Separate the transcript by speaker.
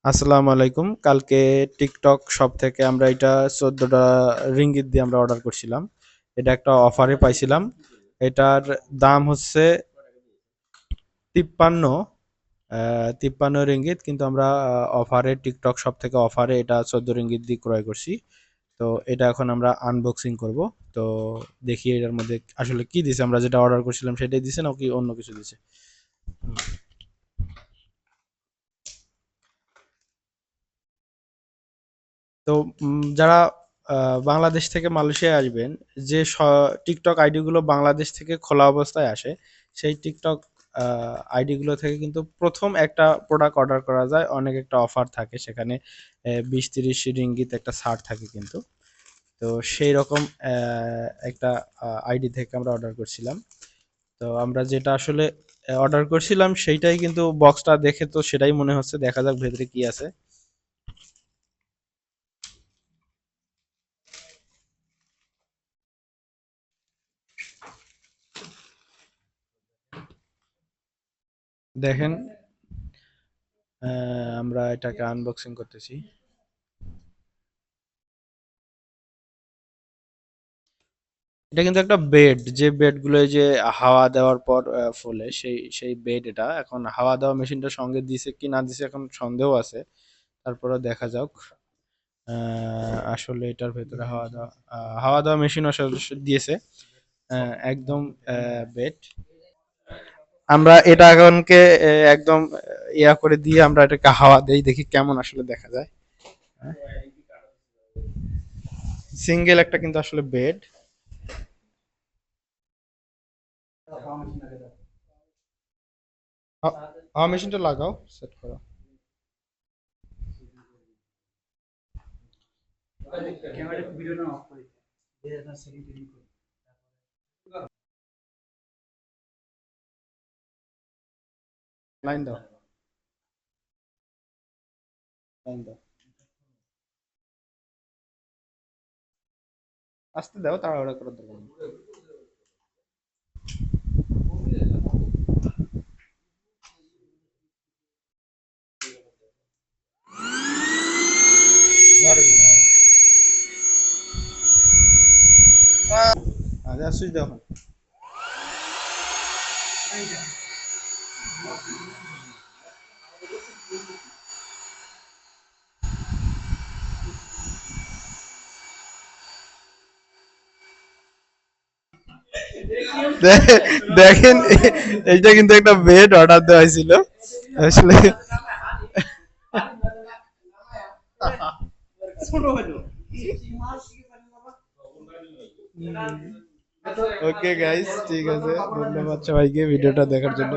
Speaker 1: আসসালামু আলাইকুম। কালকে টিকটক শপ থেকে আমরা এটা 14টা রিঙ্গিত দিয়ে আমরা অর্ডার করছিলাম। এটা একটা অফারে পাইছিলাম। এটার দাম হচ্ছে 53 53 রিঙ্গিত, কিন্তু আমরা অফারে টিকটক শপ থেকে অফারে এটা 14 রিঙ্গিত দিয়ে ক্রয় করছি। তো এটা এখন আমরা আনবক্সিং করব। তো দেখি এটার মধ্যে আসলে কি দিছে, আমরা যেটা অর্ডার করছিলাম সেটাই দিছে নাকি অন্য কিছু দিছে। তো যারা বাংলাদেশ থেকে মালয়েশিয়ায় আসবেন, যে টিকটক আইডি গুলো বাংলাদেশ থেকে খোলা অবস্থায় আসে, সেই টিকটক আইডি গুলো থেকে কিন্তু প্রথম একটা প্রোডাক্ট অর্ডার করা যায়, অনেক একটা অফার থাকে সেখানে। 20-30 রিঙ্গিত একটা ছাড় থাকে কিন্তু। তো সেই রকম একটা আইডি থেকে আমরা অর্ডার করছিলাম। তো আমরা যেটা আসলে অর্ডার করছিলাম সেইটাই, কিন্তু বক্সটা দেখে তো সেটাই মনে হচ্ছে। দেখা যাক ভেতরে কি আছে। দেখেন, আমরা এটাকে আনবক্সিং করতেছি। এটা কিন্তু একটা বেড, যে বেড গুলো এই যে হাওয়া দেওয়ার পর ফলে সেই বেড। এটা এখন হাওয়া দেওয়া মেশিনটা সঙ্গে দিছে কি না দিছে এখন সন্দেহ আছে। তারপরে দেখা যাক। আসলে এটার ভেতরে হাওয়া দেওয়া মেশিন আসলে দিয়েছে। একদম বেড। আমরা এটা এখনকে একদম ইয়া করে দিয়ে আমরা এটাকে হাওয়া দেই, দেখি কেমন আসলে দেখা যায়। সিঙ্গেল একটা কিন্তু আসলে বেড। হাওয়া মেশিনটা লাগাও, সেট করো। লাইন দাও, লাইন দাও। আসতে দাও, তাড়াহুড়া করার দরকার নেই। ধরো না। আচ্ছা, সুইচ দাও এখন। দেখেন, এইটা কিন্তু একটা বেড অর্ডার দেওয়া হয়েছিল আসলে। ওকে গাইস, ঠিক আছে, ধন্যবাদ সবাইকে ভিডিওটা দেখার জন্য।